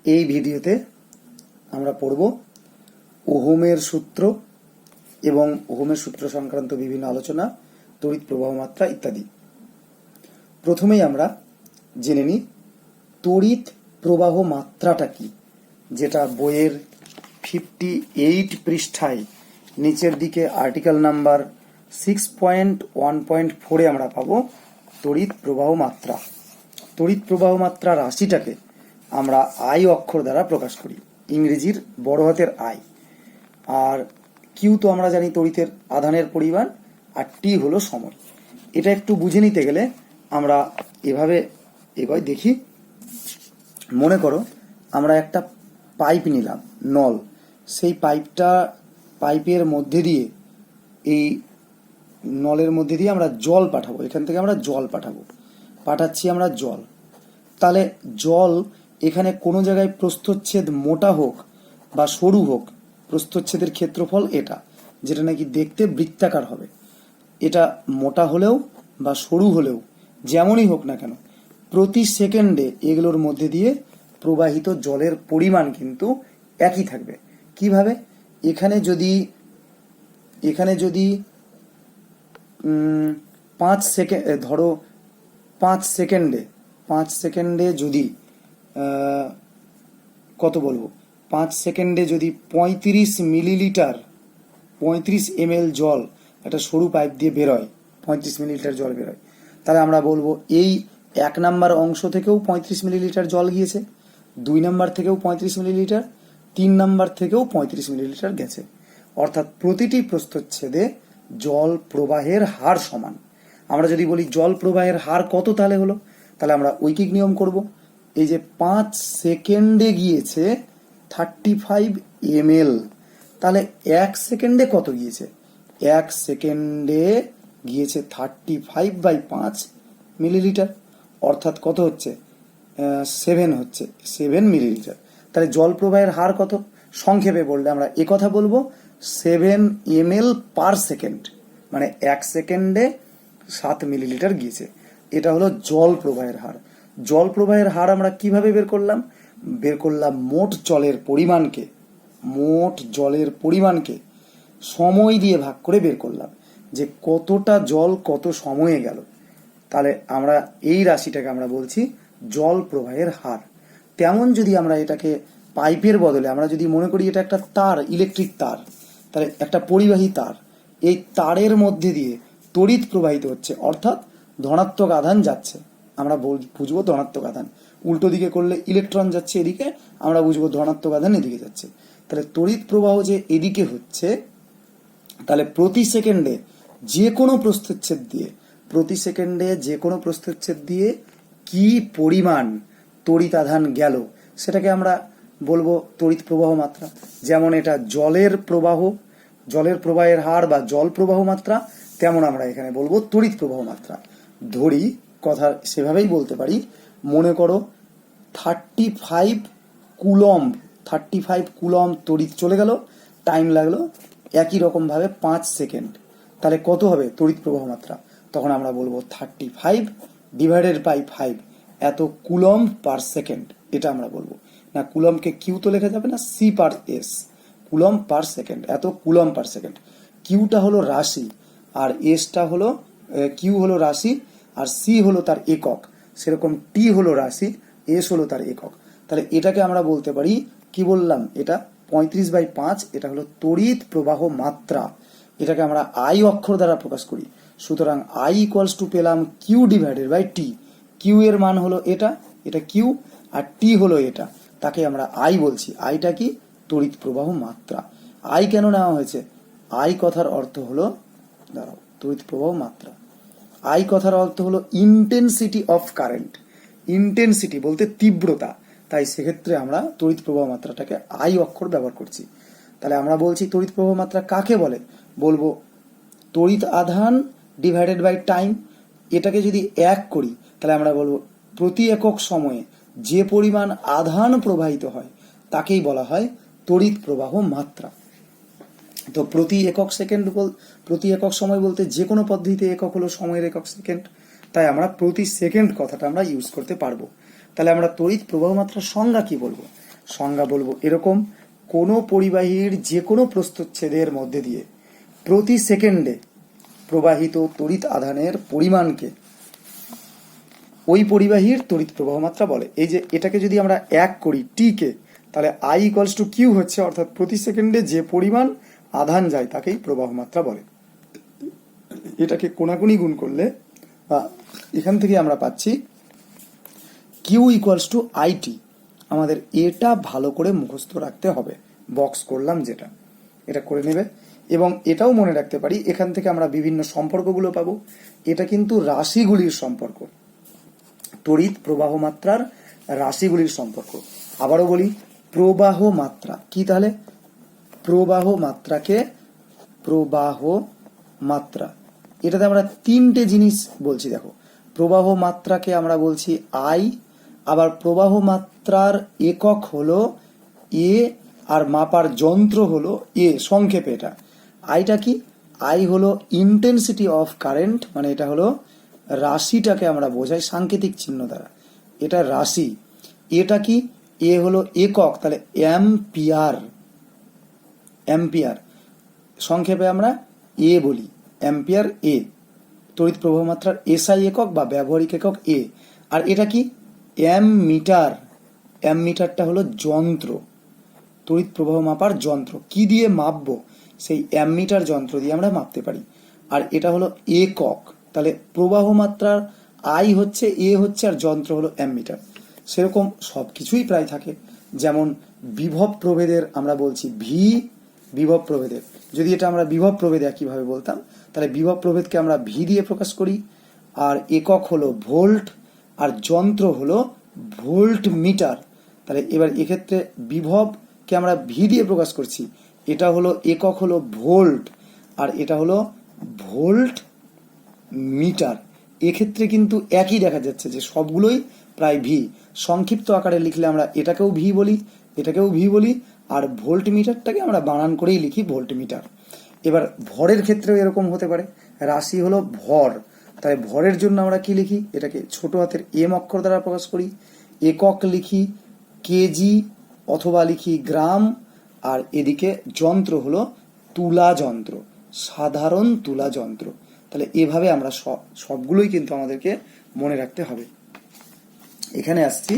এই ভিডিওতে আমরা পড়ব ওহমের সূত্র এবং ওহমের সূত্র সংক্রান্ত বিভিন্ন আলোচনা, তড়িৎ প্রবাহ মাত্রা ইত্যাদি। প্রথমেই আমরা জেনে নিই তড়িৎ প্রবাহ মাত্রাটা কি, যেটা বইয়ের 58 পৃষ্ঠায় নিচের দিকে আর্টিকেল নাম্বার 6.1.4 আমরা পাবো তড়িৎ প্রবাহ মাত্রা। তড়িৎ প্রবাহ মাত্রা রাশিটাকে আমরা আই অক্ষর দ্বারা প্রকাশ করি, ইংরেজির বড় হাতের আই। আর কিউ তো আমরা জানি তড়িতের আধানের পরিমাণ, আর টি হলো সময়। এটা একটু বুঝে নিতে গেলে আমরা এভাবে এবার দেখি। মনে করো আমরা একটা পাইপ নিলাম, নল। সেই পাইপের মধ্যে দিয়ে, এই নলের মধ্যে দিয়ে আমরা জল পাঠাবো। এখান থেকে আমরা জল পাঠাচ্ছি আমরা জল। তাহলে জল এখানে কোনো জায়গায় প্রস্থচ্ছেদ মোটা হোক বা সরু হোক, প্রস্থচ্ছেদের ক্ষেত্রফল এটা, যেটা নাকি দেখতে বৃত্তাকার হবে। এটা মোটা হলেও বা সরু হলেও যেমনই হোক না কেন, প্রতি সেকেন্ডে এগুলোর মধ্যে দিয়ে প্রবাহিত জলের পরিমাণ কিন্তু একই থাকবে। কিভাবে? এখানে যদি 5 সেকেন্ড ধরো, 5 সেকেন্ডে যদি কত বলবো, 5 সেকেন্ডে যদি 35 মিলিলিটার 35 ml জল একটা সরু পাইপ দিয়ে বেরোয়, 35 মিলিলিটার জল বেরোয়, তাহলে আমরা বলবো এই 1 নাম্বার অংশ থেকেও 35 মিলিলিটার জল গিয়েছে, 2 নাম্বার থেকেও 35 মিলিলিটার, 3 নাম্বার থেকেও 35 মিলিলিটার গেছে। অর্থাৎ প্রতিটি প্রস্থচ্ছেদে জল প্রবাহের হার সমান। আমরা যদি বলি জল প্রবাহের হার কত, তাহলে হলো, তাহলে আমরা ঐকিক নিয়ম করব। এই যে 5 সেকেন্ডে গিয়েছে 35 ml, তাহলে 1 সেকেন্ডে কত গিয়েছে? 1 সেকেন্ডে গিয়েছে 35/5 মিলিলিটার, অর্থাৎ কত হচ্ছে? 7 মিলিলিটার। তাহলে জল প্রবাহের হার কত? সংক্ষেপে বললে আমরা কথা বলবো 7 ml পার সেকেন্ড, মানে 1 সেকেন্ডে 7 মিলিলিটার গিয়েছে। এটা হলো জল প্রবাহের হার। জল প্রবাহের হার আমরা কিভাবে বের করলাম? মোট জলের পরিমাণকে সময় দিয়ে ভাগ করে বের করলাম, যে কতটা জল কত সময়ে গেল। তাহলে আমরা এই রাশিটাকে আমরা বলছি জল প্রবাহের হার। তেমন যদি আমরা এটাকে পাইপের বদলে আমরা যদি মনে করি এটা একটা তার, ইলেকট্রিক তার, তাহলে একটা পরিবাহী তার, এই তারের মধ্যে দিয়ে তড়িৎ প্রবাহিত হচ্ছে, অর্থাৎ ধনাত্মক আধান যাচ্ছে, আমরা বুঝবো ধনাত্মক আধান। উল্টো দিকে করলে ইলেকট্রন যাচ্ছে এদিকে, আমরা বুঝবো ধনাত্মক আধান এদিকে যাচ্ছে। তাহলে তড়িৎ প্রবাহ যে এদিকে হচ্ছে, তাহলে প্রতি সেকেন্ডে যে কোনো প্রস্থচ্ছেদ দিয়ে কি পরিমাণ তড়িৎ আধান গেল, সেটাকে আমরা বলবো তড়িৎ প্রবাহ মাত্রা। যেমন এটা জলের প্রবাহের হার বা জল প্রবাহ মাত্রা, তেমন আমরা এখানে বলবো তড়িৎ প্রবাহ মাত্রা। ধরি, কথা সেভাবেই বলতে পারি। মনে করো 35 কুলম্ব তড়িৎ চলে গেল, টাইম লাগলো একই রকম ভাবে 5 সেকেন্ড। তাহলে কত হবে তড়িৎ প্রবাহ মাত্রা? তখন আমরা বলবো 35/5, এত কুলম্ব পার সেকেন্ড। এটা আমরা বলবো না, কুলম্বকে কিউ তো লেখা যাবে না, সি পার এস, কুলম্ব পার সেকেন্ড, এত কুলম্ব পার সেকেন্ড। কিউটা হলো রাশি, আর এসটা হলো, কিউ হলো রাশি আর সি হলো তার একক। সেরকম টি হলো রাশি, এস হলো তার একক। তাহলে এটাকে আমরা বলতে পারি, কি বললাম, এটা 35/5, এটা হলো তড়িৎ প্রবাহ মাত্রা। এটাকে আমরা আই অক্ষর দ্বারা প্রকাশ করি। সুতরাং আই ইকুয়ালস টু পেলাম Q divided by T. Q এর মান হলো এটা কিউ, আর টি হলো এটা, তাকে আমরা আই বলছি। আইটা কি? তড়িৎ প্রবাহ মাত্রা। আই কেন নেওয়া হয়েছে? আই কথার অর্থ হলো, তড়িৎ প্রবাহ মাত্রা, আই কথার অর্থ হলো ইন্টেন্সিটি অফ কারেন্ট। ইন্টেন্সিটি বলতে তীব্রতা, তাই সেক্ষেত্রে আমরা তড়িৎ প্রবাহ মাত্রাটাকে আই অক্ষর ব্যবহার করছি। তাহলে আমরা বলছি তড়িৎ প্রবাহ মাত্রা কাকে বলে? বলবো তড়িৎ আধান ডিভাইডেড বাই টাইম। এটাকে যদি 1 করি, তাহলে আমরা বলবো প্রতি একক সময়ে যে পরিমাণ আধান প্রবাহিত হয় তাকেই বলা হয় তড়িৎ প্রবাহ মাত্রা। তো প্রতি একক সময় বলতে যে কোনো পদ্ধতিতে একক হলো সময়ের একক সেকেন্ড, তাই আমরা প্রতি সেকেন্ড কথাটা আমরা ইউজ করতে পারবো। তাহলে আমরা তড়িৎ প্রবাহ মাত্রার সংজ্ঞা কি বলবো? সংজ্ঞা বলবো এরকম, কোনো পরিবাহীর যে কোনো প্রস্থচ্ছেদের মধ্যে দিয়ে প্রতি সেকেন্ডে প্রবাহিত তড়িৎ আধানের পরিমাণকে ওই পরিবাহীর তড়িৎ প্রবাহ মাত্রা বলে। এই যে এটাকে যদি আমরা এক করি টি কে, তাহলে আই ইকুয়ালস টু কিউ হচ্ছে, অর্থাৎ প্রতি সেকেন্ডে যে পরিমাণ আধান যায় তাকেই প্রবাহ মাত্রা বলে। এটাকে কোনাকুনি গুণ করলে বা এখান থেকে আমরা পাচ্ছি কিউ ইকুয়ালস টু আইটি। আমাদের এটা ভালো করে মুখস্থ রাখতে হবে, বক্স করলাম যেটা, এটা করে নেবে। এবং এটাও মনে রাখতে পারি, এখান থেকে আমরা বিভিন্ন সম্পর্কগুলো পাবো। এটা কিন্তু রাশিগুলির সম্পর্ক, তড়িৎ প্রবাহ মাত্রার রাশিগুলির সম্পর্ক। আবারও বলি, প্রবাহ মাত্রা কি, তাহলে প্রবাহ মাত্রাকে প্রবাহ মাত্রা, এটাতে আমরা তিনটে জিনিস বলছি। দেখো, প্রবাহ মাত্রাকে আমরা বলছি আই, আবার প্রবাহ মাত্রার একক হলো এ, আর মাপার যন্ত্র হলো এ। সংক্ষেপে এটা আইটা কি, আই হলো ইন্টেন্সিটি অফ কারেন্ট, মানে এটা হলো রাশিটাকে আমরা বোঝাই সাংকেতিক চিহ্ন দ্বারা, এটা রাশি। এটা কি, এ হলো একক, তাহলে অ্যাম্পিয়ার, অ্যাম্পিয়ার সংক্ষেপে আমরা এ বলি, অ্যাম্পিয়ার এ, তড়িৎ প্রবাহ মাত্রার এসআই একক বা ব্যবহারিক একক এ। আর এটা কি, অ্যামমিটার, অ্যামমিটারটা হলো যন্ত্র, তড়িৎ প্রবাহ মাপার যন্ত্র। কি দিয়ে মাপবো, সেই অ্যামমিটার যন্ত্র দিয়ে আমরা মাপতে পারি। আর এটা হলো একক, তাহলে প্রবাহ মাত্রার আই হচ্ছে এ হচ্ছে, আর যন্ত্র হলো অ্যামমিটার। সেরকম সব কিছুই প্রায় থাকে, যেমন বিভব প্রভেদের আমরা বলছি ভি, বিভব প্রভেদের, যদি এটা আমরা বিভব প্রভেদ একইভাবে বলতাম, তাহলে বিভব প্রভেদকে আমরা ভি দিয়ে প্রকাশ করি, আর একক হলো ভোল্ট, আর যন্ত্র হলো ভোল্ট মিটার। তাহলে এবার এক্ষেত্রে বিভবকে আমরা ভি দিয়ে প্রকাশ করছি, এটা হলো একক হলো ভোল্ট, আর এটা হলো ভোল্ট মিটার। এক্ষেত্রে কিন্তু একই দেখা যাচ্ছে যে সবগুলোই প্রায় ভি। সংক্ষিপ্ত আকারে লিখলে আমরা এটাকেও ভি বলি, এটাকেও ভি বলি, আর ভোল্ট মিটারটাকে আমরা বানান করেই লিখি ভোল্ট মিটার। এবার ভরের ক্ষেত্রেও এরকম হতে পারে, রাশি হলো ভর, তাই ভরের জন্য আমরা কি লিখি, এটাকে ছোট হাতের এম অক্ষর দ্বারা প্রকাশ করি, একক লিখি কেজি অথবা লিখি গ্রাম, আর এদিকে যন্ত্র হলো তুলা যন্ত্র, সাধারণ তুলা যন্ত্র। তাহলে এভাবে আমরা সবগুলোই কিন্তু আমাদেরকে মনে রাখতে হবে। এখানে আসছি,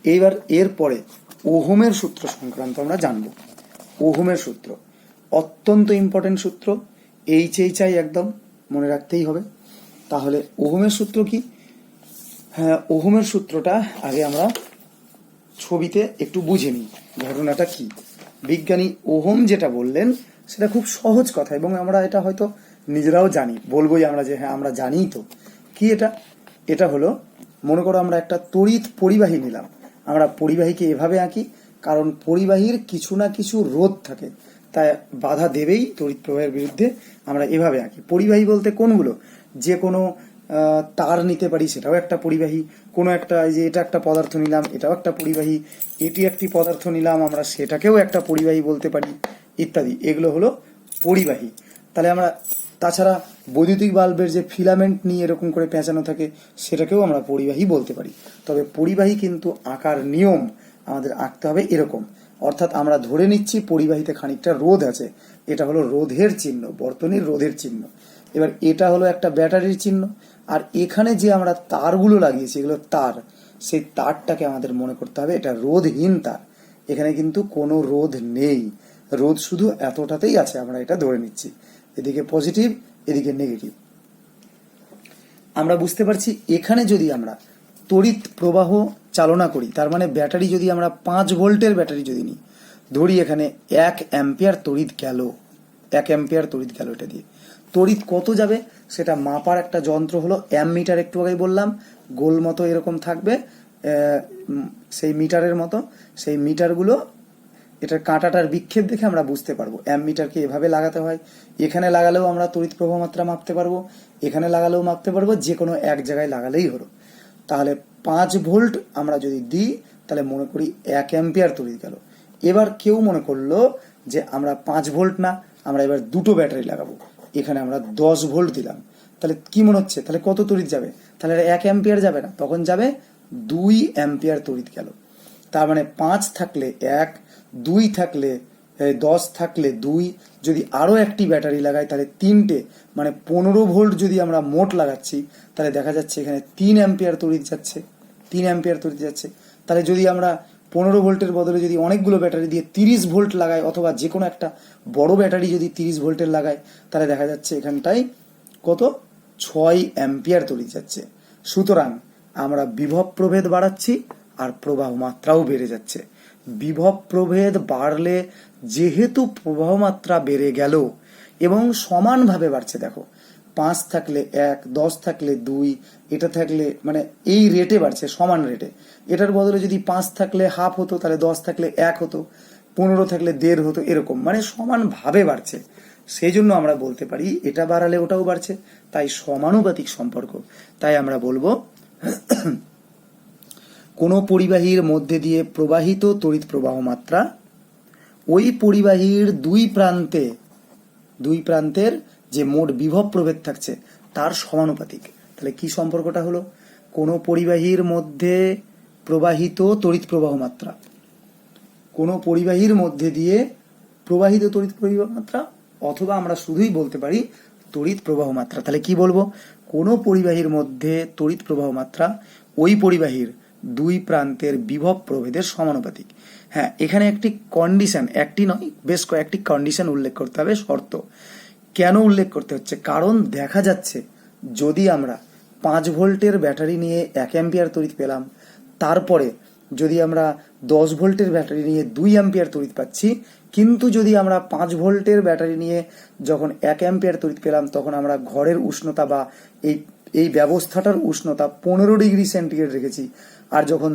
এইবার এরপরে ওহমের সূত্র সংক্রান্ত আমরা জানবো। ওহমের সূত্র অত্যন্ত ইম্পর্টেন্ট সূত্র, এইচআই একদম মনে রাখতেই হবে। তাহলে ওহমের সূত্র কি, হ্যাঁ ওহমের সূত্রটা আগে আমরা ছবিতে একটু বুঝে নিই ঘটনাটা কি। বিজ্ঞানী ওহম যেটা বললেন সেটা খুব সহজ কথা, এবং আমরা এটা হয়তো নিজেরাও জানি, বলবোই আমরা যে হ্যাঁ আমরা জানি। তো কি এটা, এটা হলো, মনে করো আমরা একটা তড়িৎ পরিবাহী নিলাম। আমরা পরিবাহীকে এভাবে আঁকি, কারণ পরিবাহীর কিছু না কিছু রোধ থাকে, তাই বাধা দেবেই তড়িৎ প্রবাহের বিরুদ্ধে। আমরা এভাবে আঁকি। পরিবাহী বলতে কোনগুলো, যে কোনো তার নিতে পারি, সেটাও একটা পরিবাহী। কোনো একটা, যে এটা একটা পদার্থ নিলাম, এটাও একটা পরিবাহী। এটি একটি পদার্থ নিলাম, আমরা সেটাকেও একটা পরিবাহী বলতে পারি, ইত্যাদি। এগুলো হলো পরিবাহী। তাহলে আমরা তাছাড়া বৈদ্যুতিক বাল্বের যে ফিলামেন্ট নিয়ে এরকম করে পেঁচানো থাকে, সেটাকেও আমরা পরিবাহী বলতে পারি। তবে পরিবাহী কিন্তু আঁকার নিয়ম আমাদের আঁকতে হবে এরকম, অর্থাৎ আমরা ধরে নিচ্ছি পরিবাহীতে খানিকটা রোধ আছে, এটা হলো রোধের চিহ্ন, বর্তনীর রোধের চিহ্ন। এবার এটা হলো একটা ব্যাটারির চিহ্ন, আর এখানে যে আমরা তারগুলো লাগিয়েছি এগুলো তার, সেই তারটাকে আমাদের মনে করতে হবে এটা রোধহীন তার। এখানে কিন্তু কোনো রোধ নেই, রোধ শুধু এতটাতেই আছে, আমরা এটা ধরে নিচ্ছি। এদিকে পজিটিভ, এদিকে নেগেটিভ। আমরা বুঝতে পারছি এখানে যদি আমরা তড়িৎ প্রবাহ চালনা করি, তার মানে ব্যাটারি যদি আমরা 5 ভোল্টের ব্যাটারি যদি নিই, ধরি এখানে 1 অ্যাম্পিয়ার তড়িৎ গেল, 1 অ্যাম্পিয়ার তড়িৎ গেল, এটা দিয়ে তড়িৎ কত যাবে সেটা মাপার একটা যন্ত্র হলো অ্যামমিটার। একটু আগেই বললাম, গোল মতো এরকম থাকবে সেই মিটারের মতো, সেই মিটারগুলো এটার কাঁটাটার বিক্ষেপ দেখে আমরা বুঝতে পারবো অ্যামমিটারকে এভাবে লাগাতে হয়। এখানে লাগালেও আমরা তড়িৎ প্রবাহ মাত্রা মাপতে পারবো, এখানে লাগালেও মাপতে পারবো, যে কোনো এক জায়গায় লাগালেই হলো। তাহলে 5 ভোল্ট আমরা যদি দিই, তাহলে মনে করি 1 অ্যাম্পিয়ার তড়িৎ গেল। এবার কেউ মনে করলো যে আমরা 5 ভোল্ট না, আমরা এবার দুটো ব্যাটারি লাগাবো, এখানে আমরা 10 ভোল্ট দিলাম। তাহলে কি মনে হচ্ছে, তাহলে কত তড়িৎ যাবে, তাহলে 1 অ্যাম্পিয়ার যাবে না, তখন যাবে 2 অ্যাম্পিয়ার তড়িৎ গেল। তার মানে 5 থাকলে 1, 2 থাকলে 10 থাকলে 2, যদি আরও একটি ব্যাটারি লাগাই তাহলে 3টে, মানে 15 ভোল্ট যদি আমরা মোট লাগাচ্ছি তাহলে দেখা যাচ্ছে এখানে 3 অ্যাম্পিয়ার তড়িৎ যাচ্ছে, 3 অ্যাম্পিয়ার তড়িৎ যাচ্ছে। তাহলে যদি আমরা 15 ভোল্টের বদলে যদি অনেকগুলো ব্যাটারি দিয়ে 30 ভোল্ট লাগাই, অথবা যে কোনো একটা বড় ব্যাটারি যদি 30 ভোল্টের লাগাই, তাহলে দেখা যাচ্ছে এখানটায় কত 6 অ্যাম্পিয়ার তড়িৎ যাচ্ছে। সুতরাং আমরা বিভব প্রভেদ বাড়াচ্ছি আর প্রবাহ মাত্রাও বেড়ে যাচ্ছে। বিভব প্রভেদ বাড়লে যেহেতু প্রবাহ মাত্রা বেড়ে গেল এবং সমানভাবে বাড়ছে, দেখো 5 থাকলে 1, 10 থাকলে 2, এটা থাকলে মানে এই রেটে বাড়ছে, সমান রেটে। এটার বদলে যদি 5 থাকলে হাফ হতো, তাহলে 10 থাকলে 1 হতো, 15 থাকলে 1.5 হতো, এরকম মানে সমানভাবে বাড়ছে। সেই জন্য আমরা বলতে পারি এটা বাড়ালে ওটাও বাড়ছে, তাই সমানুপাতিক সম্পর্ক। তাই আমরা বলবো কোনো পরিবাহীর মধ্যে দিয়ে প্রবাহিত তড়িৎ প্রবাহ মাত্রা ওই পরিবাহীর দুই প্রান্তের যে মোট বিভব প্রভেদ থাকছে তার সমানুপাতিক। তাহলে কি সম্পর্কটা হলো? কোনো পরিবাহীর মধ্যে প্রবাহিত তড়িৎ প্রবাহ মাত্রা, কোনো পরিবাহীর মধ্যে দিয়ে প্রবাহিত তড়িৎ প্রবাহ মাত্রা, অথবা আমরা শুধুই বলতে পারি তড়িৎ প্রবাহ মাত্রা। তাহলে কি বলবো? কোনো পরিবাহীর মধ্যে তড়িৎ প্রবাহ মাত্রা ওই পরিবাহীর দুই প্রান্তের বিভব প্রভেদের সমানুপাতিক। হ্যাঁ, এখানে একটি কন্ডিশন, একটি নয় বেশ কয়েকটি কন্ডিশন উল্লেখ করতে হবে, শর্ত। কেন উল্লেখ করতে হচ্ছে? কারণ দেখা যাচ্ছে যদি আমরা 5 ভোল্টের ব্যাটারি নিয়ে 1 অ্যাম্পিয়ার তড়িৎ পেলাম, তারপরে যদি আমরা 10 ভোল্টের ব্যাটারি নিয়ে 2 অ্যাম্পিয়ার তড়িৎ পাচ্ছি, কিন্তু যদি আমরা 5 ভোল্টের ব্যাটারি নিয়ে যখন 1 অ্যাম্পিয়ার তড়িৎ পেলাম, তখন আমরা ঘরের উষ্ণতা বা এই ব্যবস্থাটার উষ্ণতা 15 ডিগ্রি সেন্টিগ্রেড রেখেছি, আর যখন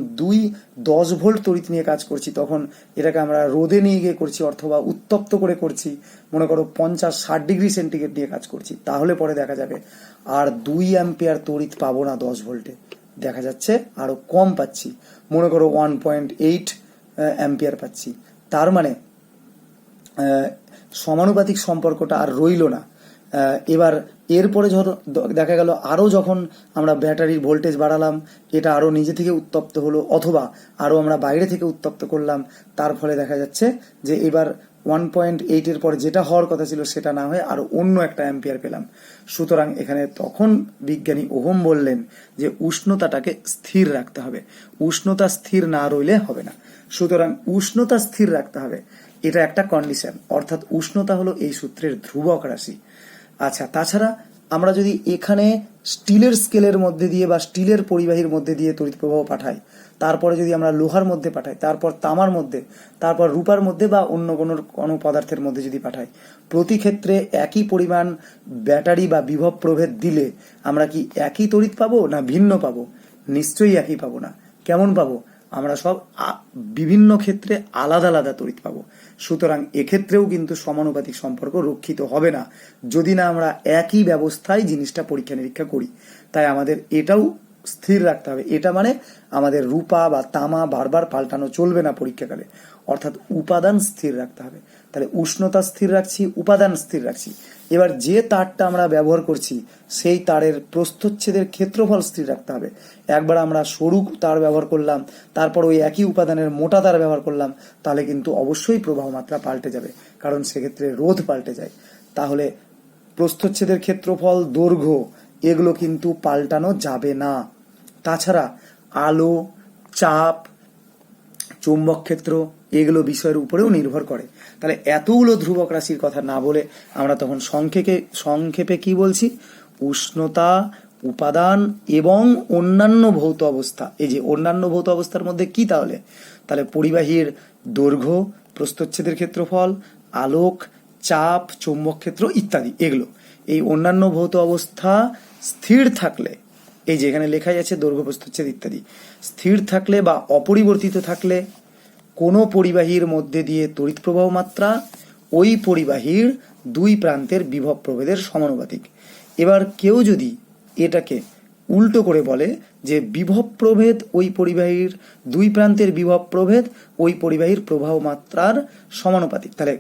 10 ভোল্ট তড়িৎ নিয়ে কাজ করছি তখন এটাকে আমরা রোদে নিয়ে গিয়ে করছি অথবা উত্তপ্ত করে করছি, মনে করো 50-60 ডিগ্রি সেন্টিগ্রেড নিয়ে কাজ করছি, তাহলে পরে দেখা যাবে আর 2 অ্যাম্পিয়ার তড়িৎ পাবো না 10 ভোল্টে, দেখা যাচ্ছে আরো কম পাচ্ছি, মনে করো 1.8 অ্যাম্পিয়ার পাচ্ছি। তার মানে সমানুপাতিক সম্পর্কটা আর রইল না। এবার এরপরে ধরো দেখা গেল আরও যখন আমরা ব্যাটারির ভোল্টেজ বাড়ালাম, এটা আরও নিজে থেকে উত্তপ্ত হলো, অথবা আরও আমরা বাইরে থেকে উত্তপ্ত করলাম, তার ফলে দেখা যাচ্ছে যে এবার 1.8 পরে যেটা হওয়ার কথা ছিল সেটা না হয়ে আরো অন্য একটা অ্যাম্পিয়ার পেলাম। সুতরাং এখানে তখন বিজ্ঞানী ওহম বললেন যে উষ্ণতাটাকে স্থির রাখতে হবে, উষ্ণতা স্থির না রইলে হবে না। সুতরাং উষ্ণতা স্থির রাখতে হবে, এটা একটা কন্ডিশন, অর্থাৎ উষ্ণতা হলো এই সূত্রের ধ্রুবক রাশি। আচ্ছা, তাছাড়া আমরা যদি এখানে স্টিলের স্কেলের মধ্যে দিয়ে বা স্টিলের পরিবাহীর মধ্যে দিয়ে তড়িৎ প্রবাহ পাঠাই, তারপরে যদি আমরা লোহার মধ্যে পাঠাই, তারপর তামার মধ্যে, তারপর রূপার মধ্যে বা অন্য কোনো পদার্থের মধ্যে যদি পাঠাই, প্রতি ক্ষেত্রে একই পরিমাণ ব্যাটারি বা বিভব প্রভেদ দিলে আমরা কি একই তড়িৎ পাবো না ভিন্ন পাবো? নিশ্চয়ই একই পাবো না। কেমন পাবো? আমরা সব বিভিন্ন ক্ষেত্রে আলাদা আলাদা তড়িৎ পাবো। সুতরাং এক্ষেত্রেও কিন্তু সমানুপাতিক সম্পর্ক রক্ষিত হবে না যদি না আমরা একই ব্যবস্থায় জিনিসটা পরীক্ষা নিরীক্ষা করি। তাই আমাদের এটাও স্থির রাখতে হবে। এটা মানে আমাদের রূপা বা তামা বারবার পাল্টানো চলবে না পরীক্ষাকালে, অর্থাৎ উপাদান স্থির রাখতে হবে। তাহলে উষ্ণতা স্থির রাখছি, উপাদান স্থির রাখছি। এবার যে তারটা আমরা ব্যবহার করছি সেই তারের প্রস্থচ্ছেদের ক্ষেত্রফল স্থির রাখতে হবে। একবার আমরা সরু তার ব্যবহার করলাম, তারপর ওই একই উপাদানের মোটা তার ব্যবহার করলাম, তাহলে কিন্তু অবশ্যই প্রবাহ মাত্রা পাল্টে যাবে, কারণ সেক্ষেত্রে রোধ পাল্টে যায়। তাহলে প্রস্থচ্ছেদের ক্ষেত্রফল, দৈর্ঘ্য এগুলো কিন্তু পাল্টানো যাবে না। তাছাড়া আলো, চাপ, চৌম্বক ক্ষেত্র এগুলো বিষয়ের উপরেও নির্ভর করে। তাহলে এতগুলো ধ্রুবক রাশির কথা না বলে আমরা তখন সংক্ষেপে কি বলছি? উষ্ণতা, উপাদান এবং অন্যান্য ভৌত অবস্থা। এই যে অন্যান্য ভৌত অবস্থার মধ্যে কি তাহলে পরিবাহীর দৈর্ঘ্য, প্রস্থচ্ছেদের ক্ষেত্রফল, আলোক, চাপ, চৌম্বক ক্ষেত্র ইত্যাদি, এগুলো এই অন্যান্য ভৌত অবস্থা স্থির থাকলে, এই যে এখানে লেখাই আছে দৈর্ঘ্য, প্রস্থচ্ছেদ ইত্যাদি, স্থির থাকলে বা অপরিবর্তিত থাকলে কোনো পরিবাহীর মধ্যে দিয়ে তড়িৎ প্রবাহ মাত্রা ওই পরিবাহীর দুই প্রান্তের বিভব প্রভেদের সমানুপাতিক। এবার কেউ যদি এটাকে উল্টো করে বলে যে বিভব প্রভেদ ওই পরিবাহীর দুই প্রান্তের বিভব প্রভেদ ওই পরিবাহীর প্রবাহ মাত্রার সমানুপাতিক, তাহলে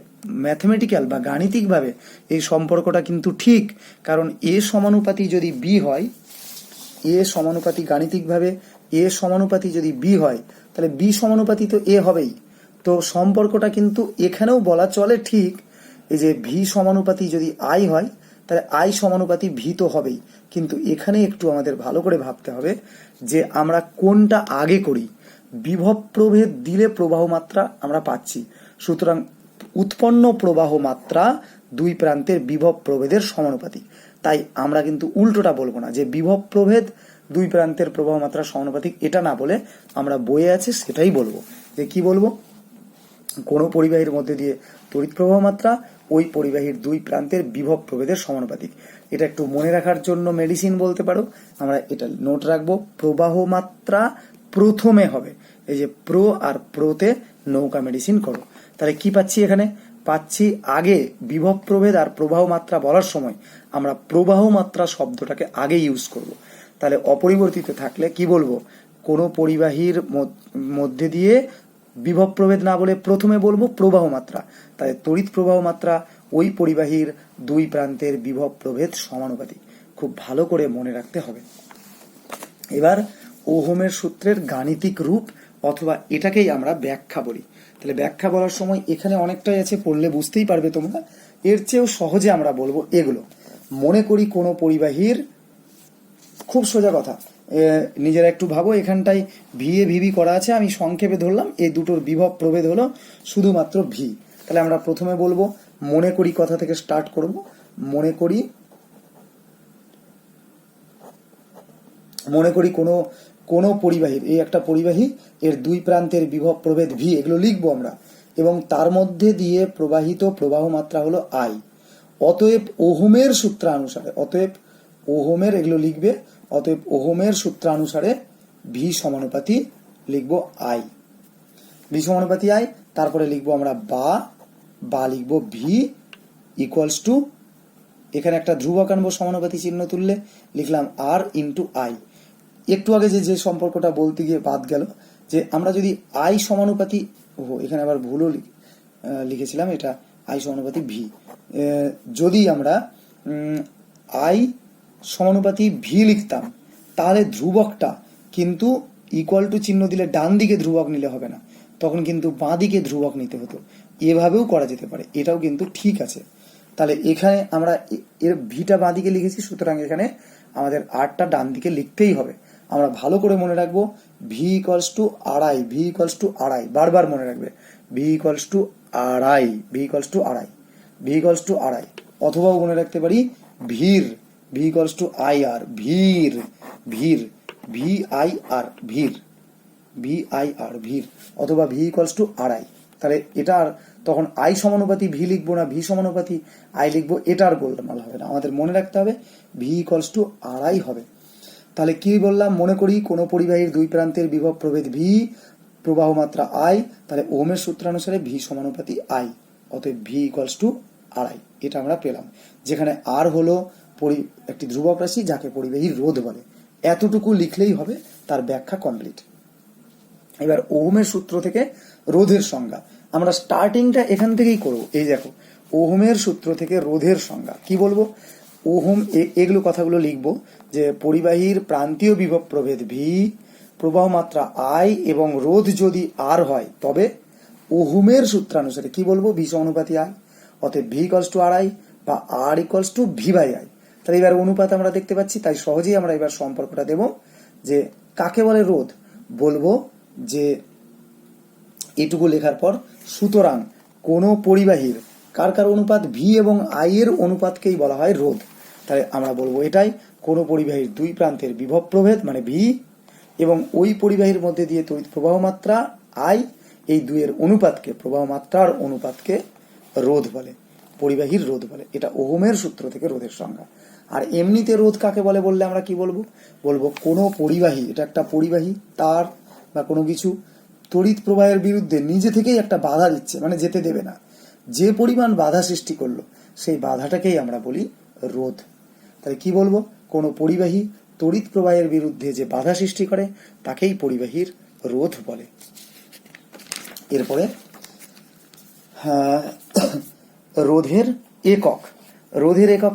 ম্যাথমেটিক্যাল বা গাণিতিকভাবে এই সম্পর্কটা কিন্তু ঠিক। কারণ এ সমানুপাতি যদি বি হয়, এ সমানুপাতি গাণিতিকভাবে এ সমানুপাতি যদি বি হয়, তাহলে তাহলে বি সমানুপাতি তো এ হবেই। তো সম্পর্কটা কিন্তু এখানেও বলা চলে ঠিক, এই যে ভি সমানুপাতি যদি আই হয় তাহলে আই সমানুপাতি ভি তো হবেই, কিন্তু এখানে একটু আমাদের ভালো করে ভাবতে হবে যে আমরা কোনটা আগে করি। বিভব প্রভেদ দিলে প্রবাহ মাত্রা আমরা পাচ্ছি, সুতরাং উৎপন্ন প্রবাহ মাত্রা দুই প্রান্তের বিভব প্রভেদের সমানুপাতিক। তাই আমরা কিন্তু উল্টোটা বলবো না যে বিভব প্রভেদ দুই প্রান্তের প্রবাহ মাত্রা সমানুপাতিক, এটা না বলে আমরা বইয়ে আছে সেটাই বলবো। যে কি বলবো, কোনো পরিবাহীর মধ্যে দিয়ে তড়িৎ প্রবাহ মাত্রা ওই পরিবাহীর দুই প্রান্তের বিভব প্রভেদের সমানুপাতিক। এটা একটু মনে রাখার জন্য মেডিসিন বলতে পারো, আমরা এটা নোট রাখবো। প্রবাহ মাত্রা প্রথমে হবে, এই যে প্রো আর প্রোতে নৌকা মেডিসিন করো। তাহলে কি পাচ্ছি এখানে, পাচ্ছি আগে বিভব প্রভেদ আর প্রবাহ মাত্রা বলার সময় আমরা প্রবাহ মাত্রা শব্দটাকে আগে ইউজ করব। তাহলে অপরিবর্তিত থাকলে কি বলবো, কোনো পরিবাহীর মধ্যে দিয়ে বিভব প্রভেদ না বলে প্রথমে বলবো প্রবাহ মাত্রা। তাই তড়িৎ প্রবাহ মাত্রা ওই পরিবাহীর দুই প্রান্তের বিভব প্রভেদ সমানুপাতিক। খুব ভালো করে মনে রাখতে হবে। এবার ওহমের সূত্রের গাণিতিক রূপ অথবা এটাকেই আমরা ব্যাখ্যা বলি। তাহলে ব্যাখ্যা বলার সময় এখানে অনেকটাই আছে, পড়লে বুঝতেই পারবে তোমরা। এর চেয়েও সহজে আমরা বলবো এগুলো। মনে করি কোনো পরিবাহীর, খুব সোজা কথা, নিজেরা একটু ভাবো, এখানটায় ভি এ ভিবি করা আছে, আমি সংক্ষেপে ধরলাম এই দুটোর বিভব প্রভেদ হলো শুধুমাত্র ভি। তাহলে আমরা প্রথমে বলবো মনে করি কথা থেকে স্টার্ট করব। মনে করি কোনো পরিবাহীর, এই একটা পরিবাহী, এর দুই প্রান্তের বিভব প্রভেদ ভি, এগুলো লিখবো আমরা, এবং তার মধ্যে দিয়ে প্রবাহিত প্রবাহ মাত্রা হলো আই। অতএব ওহমের সূত্রানুসারে, এগুলো লিখবে, অতএব ওহমের সূত্রানুসারে ভি সমানুপাতি লিখবো আই, ভি সমানুপাতি আই। তারপরে লিখবো আমরা বা লিখবো ভি ইকুয়ালস টু, এখানে একটা ধ্রুবক আনবো সমানুপাতি চিহ্ন তুললে, লিখলাম আর ইন্টু আই। একটু আগে যে সম্পর্কটা বলতে গিয়ে বাদ গেল, যে আমরা যদি আই সমানুপাতি, এখানে আবার ভুলও লিখেছিলাম, এটা আই সমানুপাতি ভি। যদি আমরা আই সমানুপাতি ভি লিখতাম তাহলে ধ্রুবকটা কিন্তু ইকুয়াল টু চিহ্ন দিলে ডান দিকে ধ্রুবক নিলে হবে না, তখন কিন্তু বাঁ দিকে ধ্রুবক নিতে হতো। এভাবেও করা যেতে পারে, এটাও কিন্তু ঠিক আছে। তাহলে এখানে আমরা এর ভিটা বাঁ দিকে লিখেছি, সুতরাং এখানে আমাদের আরটা ডান দিকে লিখতেই হবে। আমরা ভালো করে মনে রাখবো V equals to I R, V equals to I R, বারবার মনে রাখবে V equals to I R, V equals to I R, V equals to I R. অথবাও মনে রাখতে পারি V equals to I R, V I R, অথবা ভি ইকুয়ালস টু আড়াই। তাহলে এটা আর তখন আই সমানুপাতি ভি লিখবো না, ভি সমানুপাতি আই লিখবো, এটা আর গোলমাল হবে না। আমাদের মনে রাখতে হবে ভি ইকুয়ালস টু আড়াই হবে। তাহলে কি বললাম, মনে করি কোনো পরিবাহীর দুই প্রান্তের বিভব প্রভেদ ভি, প্রবাহ মাত্রা আই, তাহলে ওহমের সূত্রানুসারে ভি সমানুপাতি আই, অতএব ভি ইকুয়ালস টু আড়াই। এটা আমরা পেলাম, যেখানে আর হলো একটি ধ্রুবক রাশি যাকে পরিবাহীর রোধ বলে। এতটুকু লিখলেই হবে, তার ব্যাখ্যা কমপ্লিট। এবার ওহমের সূত্র থেকে রোধের সংজ্ঞা, আমরা স্টার্টিংটা এখান থেকেই করবো। এই দেখো, ওহমের সূত্র থেকে রোধের সংজ্ঞা কি বলবো, ওহম এগুলো কথাগুলো লিখবো, যে পরিবাহীর প্রান্তীয় বিভব প্রভেদ ভি, প্রবাহ মাত্রা আই এবং রোধ যদি আর হয়, তবে ওহমের সূত্রানুসারে কি বলবো, ভি সমানুপাতি আই, অতএব ভি ইকুয়ালস টু আড়াই বা R equals to V by I. তাহলে এবার অনুপাত আমরা দেখতে পাচ্ছি, তাই সহজেই আমরা এবার সম্পর্কটা দেব যে কাকে বলে রোধ। বলবো যে এটুকু লেখার পর, সুতরাং কোনো পরিবাহীর কার অনুপাত, ভি এবং আই এর অনুপাতকেই বলা হয় রোধ। তাহলে আমরা বলবো এটাই, কোনো পরিবাহীর দুই প্রান্তের বিভব প্রভেদ মানে ভি এবং ওই পরিবাহীর মধ্যে দিয়ে তড়িৎ প্রবাহ মাত্রা আই, এই দুইয়ের অনুপাতকে, প্রবাহ মাত্রার অনুপাতকে রোধ বলে, পরিবাহীর রোধ বলে। এটা ওহমের সূত্র থেকে রোধের সংজ্ঞা। আর এমনিতে রোধ কাকে বলে বললে আমরা কি বলবো, কোনো পরিবাহী, এটা একটা পরিবাহী তার বা কোনো কিছু তড়িৎ প্রবাহের বিরুদ্ধে নিজে থেকেই একটা বাধা দিচ্ছে, মানে যেতে দেবে না, যে পরিমাণ বাধা সৃষ্টি করলো সেই বাধাটাকেই আমরা বলি রোধ। তাহলে কি বলবো, কোনো পরিবাহী তড়িৎ প্রবাহের বিরুদ্ধে যে বাধা সৃষ্টি করে তাকেই পরিবাহীর রোধ বলে। এরপরে রোধের একক,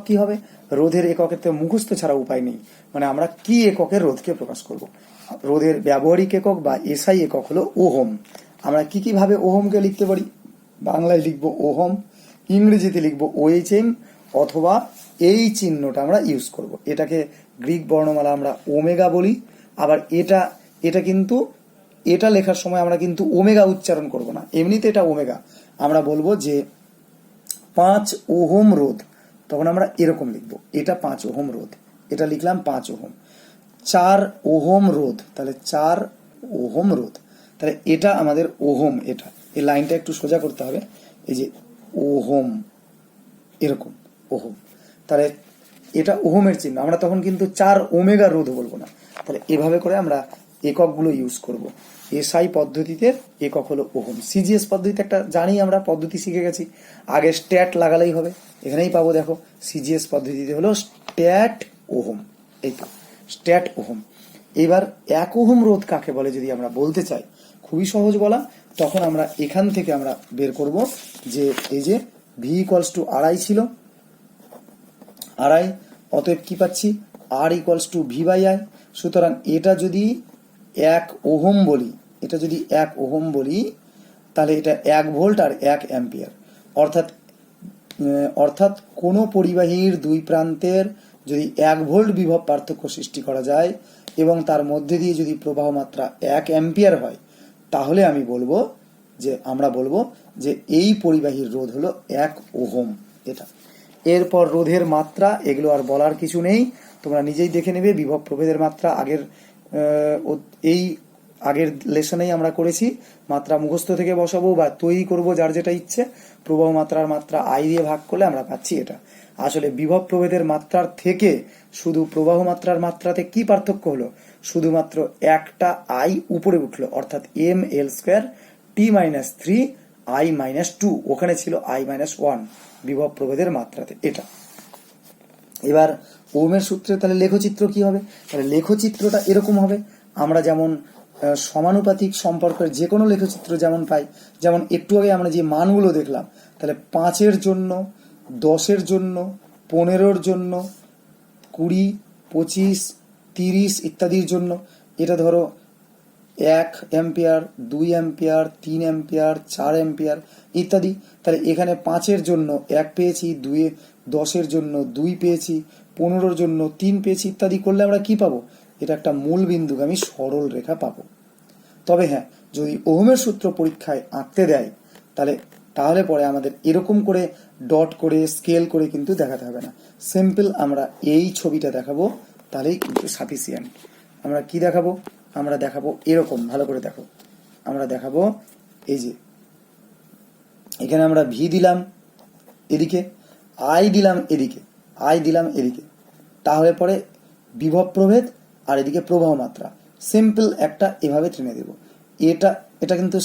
কি হবে, রোধের এককের তো মুখস্থ ছাড়া উপায় নেই, মানে আমরা কি এককের রোধকে প্রকাশ করব। রোধের ব্যবহারিক একক বা এসআই একক হলো ওহম। আমরা কি কি ভাবে ওহমকে লিখতে পারি? বাংলায় লিখবো ওহম, ইংরেজিতে লিখবো ওএইচএম, অথবা এই চিহ্নটা আমরা ইউজ করব। এটাকে গ্রিক বর্ণমালা আমরা ওমেগা বলি। আবার এটা এটা কিন্তু এটা লেখার সময় আমরা কিন্তু ওমেগা উচ্চারণ করব না, এমনিতে এটা ওমেগা। আমরা বলবো যে 5 ওহম রোধ, তখন আমরা এরকম লিখবো, এটা 5 ওহম রোধ, এটা লিখলাম 5 ওহম। 4 ওহম রোধ, তাহলে 4 ওহম রোধ, তাহলে এটা আমাদের ওহম। এটা এই লাইনটা একটু সোজা করতে হবে, এই যে ওহম, এরকম ওহম। তাহলে এটা ওহমের চিহ্ন, আমরা তখন কিন্তু 4 ওমেগা রোধ বলবো না। তাহলে এভাবে করে আমরা এককগুলো ইউজ করব। এসআই পদ্ধতিতে একক হলো ওহম। সিজিএস পদ্ধতিতে একটা জানি আমরা পদ্ধতি শিখে গেছি, আগে স্ট্যাট লাগালেই হবে, এখানেই পাবো দেখো সিজিএস পদ্ধতিতে হলো স্ট্যাট ওহম, এই তো স্ট্যাট ওহম। এবার 1 ওহম রোধ কাকে বলে যদি আমরা বলতে চাই, খুবই সহজ বলা। তখন আমরা এখান থেকে আমরা বের করব যে এই যে ভি ইকুয়ালস টু আড়াই ছিল, আড়াই, অতএব কি পাচ্ছি R equals to V by I. সুতরাং এটা যদি 1 ওহম বলি, এটা যদি 1 ওহম বলি, তাহলে এটা 1 ভোল্ট আর 1 অ্যাম্পিয়ার। অর্থাৎ কোনো পরিবাহীর দুই প্রান্তের যদি 1 ভোল্ট বিভব পার্থক্য সৃষ্টি করা যায় এবং তার মধ্যে দিয়ে যদি প্রবাহ মাত্রা 1 অ্যাম্পিয়ার হয়, তাহলে আমরা বলবো যে এই পরিবাহীর রোধ হলো 1 ওহম। এটা এরপর রোধের মাত্রা, এগুলো আর বলার কিছু নেই, তোমরা নিজেই দেখে নেবে। বিভব প্রভেদের মাত্রা এই আগের লেসনেই আমরা করেছি, মাত্রা মুখস্থ থেকে বসাবো বা তৈরি করব যার যেটা ইচ্ছে। প্রবাহ মাত্রার মাত্রা আই দিয়ে ভাগ করলে আমরা পাচ্ছি এটা। আসলে বিভব প্রভেদের মাত্রার থেকে শুধু প্রবাহ মাত্রার মাত্রাতে কি পার্থক্য হলো, শুধুমাত্র একটা আই উপরে উঠলো, অর্থাৎ M L square T minus 3 I minus 2, ওখানে ছিল আই মাইনাস 1 বিভব প্রভেদের মাত্রাতে। এটা এবার ওহমের সূত্রে তাহলে লেখচিত্র কি হবে? তাহলে লেখচিত্রটা এরকম হবে, আমরা যেমন সমানুপাতিক সম্পর্কের যে কোনো লেখচিত্র যেমন পাই, যেমন একটু আগে আমরা যে মানগুলো দেখলাম, তাহলে 5-এর জন্য, 10-এর জন্য, 15-এর জন্য, 20, 25, 30 ইত্যাদির জন্য এটা ধরো 1 অ্যাম্পিয়ার, 2 অ্যাম্পিয়ার, 3 অ্যাম্পিয়ার, 4 অ্যাম্পিয়ার ইত্যাদি। তাহলে এখানে 5-এর জন্য 1 পেয়েছি, 10-এর জন্য 2 পেয়েছি, 15-এর জন্য 3 পেয়েছি ইত্যাদি করলে আমরা কি পাবো? এটা একটা মূল বিন্দুগামী সরল রেখা পাবো। তবে হ্যাঁ, যদি ওহমের সূত্র পরীক্ষায় আঁকতে দেয় তাহলে পরে আমাদের এরকম করে ডট করে স্কেল করে কিন্তু দেখাতে হবে না, সিম্পল আমরা এই ছবিটা দেখাবো, তাহলেই কিন্তু সাফিসিয়েন্ট। আমরা কি দেখাবো? আমরা দেখাবো এরকম, ভালো করে দেখো, আমরা দেখাবো এই যে এখানে আমরা ভি দিলাম এদিকে, আই দিলাম এদিকে, আই দিলাম এদিকে, তাহলে পরে বিভব প্রভেদ আর এদিকে প্রবাহ মাত্রা সিম্পল একটা এভাবে টেনে দেব। এটা কিন্তু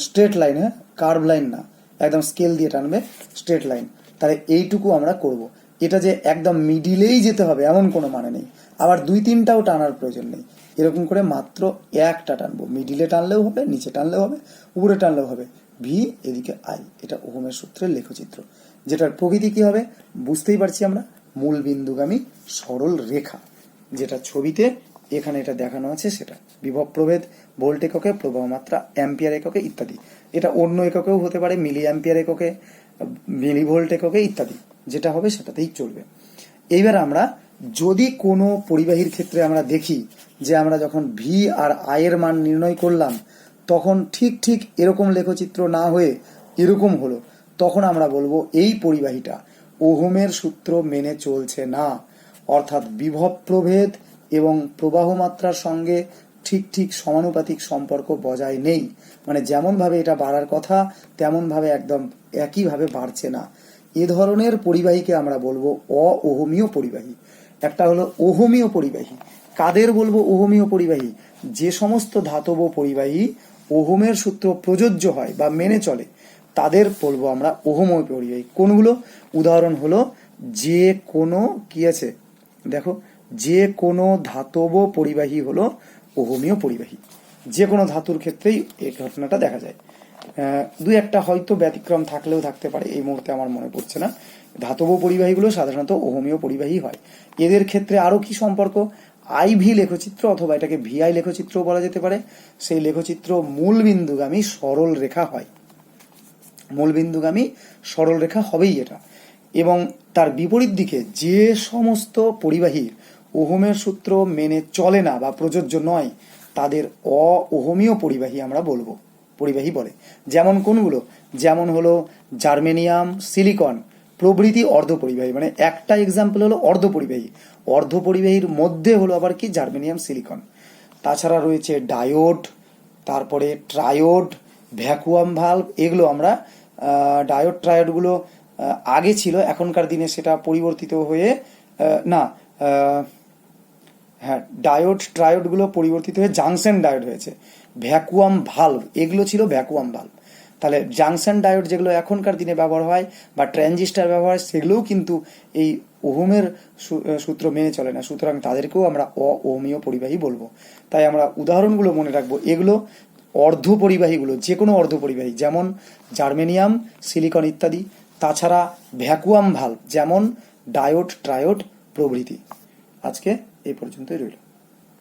স্ট্রেট লাইন, হ্যাঁ, কার্ভ লাইন না, একদম স্কেল দিয়ে টানবে, স্ট্রেট লাইন। তাহলে এইটুকু আমরা করব। এটা যে একদম মিডিলেই যেতে হবে এমন কোনো মানে নেই, আবার 2-3টাও টানার প্রয়োজন নেই, এরকম করে মাত্র একটা টানবো, মিডিলে টানলেও হবে, নিচে টানলেও হবে, উপরে টানলেও হবে। ভি এদিকে আই, এটা ওহমের সূত্রের লেখচিত্র, যেটার প্রকৃতি কি হবে বুঝতেই পারছি আমরা, মূল বিন্দুগামী সরল রেখা, যেটা ছবিতে এখানে এটা দেখানো আছে সেটা। বিভব প্রভেদ ভোল্ট এককে, প্রবাহ মাত্রা অ্যাম্পিয়ার এককে ইত্যাদি। এটা অন্য এককেও হতে পারে, মিলি অ্যাম্পিয়ার এককে, মিলি ভোল্ট এককে ইত্যাদি, যেটা হবে সেটাতেই চলবে। এইবার আমরা যদি কোনো পরিবাহীর ক্ষেত্রে আমরা দেখি যে আমরা যখন ভি আর আই এর মান নির্ণয় করলাম তখন ঠিক এরকম লেখচিত্র না হয়ে এরকম হলো, তখন আমরা বলবো এই পরিবাহীটা ওহমের সূত্র মেনে চলছে না, অর্থাৎ বিভব প্রভেদ এবং প্রবাহ মাত্রার সঙ্গে ঠিক সমানুপাতিক সম্পর্ক বজায় নেই, মানে যেমন ভাবে এটা বাড়ার কথা তেমন ভাবে একদম একইভাবে বাড়ছে না। এ ধরনের পরিবাহীকে আমরা বলবো অওহমীয় পরিবাহী। একটা হলো ওহমীয় পরিবাহী। কাদের বলবো ওহমীয় পরিবাহী? যে সমস্ত ধাতব পরিবাহী ওহমের সূত্র প্রযোজ্য হয় বা মেনে চলে তাদের বলবো আমরা ওহমীয় পরিবাহী। কোনগুলো? উদাহরণ হলো যে কোনো কি আছে দেখো, যে কোনো ধাতব পরিবাহী হলো ওহমীয় পরিবাহী। যে কোনো ধাতুর ক্ষেত্রেই এই ঘটনাটা দেখা যায়। 2-1টা হয়তো ব্যতিক্রম থাকলেও থাকতে পারে, এই মুহূর্তে আমার মনে পড়ছে না। ধাতব পরিবাহীগুলো সাধারণত ওহমীয় পরিবাহী হয়। এদের ক্ষেত্রে আরো কি সম্পর্ক? আইভি লেখচিত্র অথবা এটাকে ভিআই লেখচিত্রও বলা যেতে পারে। সেই লেখচিত্র মূলবিন্দুগামী সরল রেখা হয়, মূলবিন্দুগামী সরল রেখা হবেই এটা। এবং তার বিপরীত দিকে যে সমস্ত পরিবাহী ওহমের সূত্র মেনে চলে না বা প্রযোজ্য নয় তাদের অওহমীয় পরিবাহী আমরা বলবো, পরিবাহী বলে। যেমন কোনগুলো? যেমন হলো জার্মেনিয়াম, সিলিকন প্রভৃতি অর্ধপরিবাহী। মানে একটা এক্সাম্পল হলো অর্ধপরিবাহী, অর্ধপরিবাহীর মধ্যে হলো আবার কি জার্মেনিয়াম, সিলিকন। তাছাড়া রয়েছে ডায়োড, তারপরে ট্রায়োড, ভ্যাকুয়াম ভাল্ব। এগুলো আমরা ডায়োড ট্রায়োডগুলো আগে ছিল, এখনকার দিনে সেটা পরিবর্তিত হয়ে না হ্যাঁ ডায়োড ট্রায়োডগুলো পরিবর্তিত হয়ে জাংশন ডায়োড হয়েছে। ভ্যাকুয়াম ভাল্ব এগুলো ছিল ভ্যাকুয়াম ভাল্ব। তাহলে জাংশন ডায়োড যেগুলো এখনকার দিনে ব্যবহার হয় বা ট্রানজিস্টার ব্যবহার হয় সেগুলোও কিন্তু এই ওহমের সূত্র মেনে চলে না, সুতরাং তাদেরকেও আমরা অওহমীয় পরিবাহী বলবো। তাই আমরা উদাহরণগুলো মনে রাখবো, এগুলো অর্ধপরিবাহীগুলো, যে কোনো অর্ধপরিবাহী যেমন জার্মেনিয়াম, সিলিকন ইত্যাদি। তাছাড়া ভ্যাকুয়াম ভাল্ব যেমন ডায়োড, ট্রায়োড প্রভৃতি। আজকে এই পর্যন্তই রইল।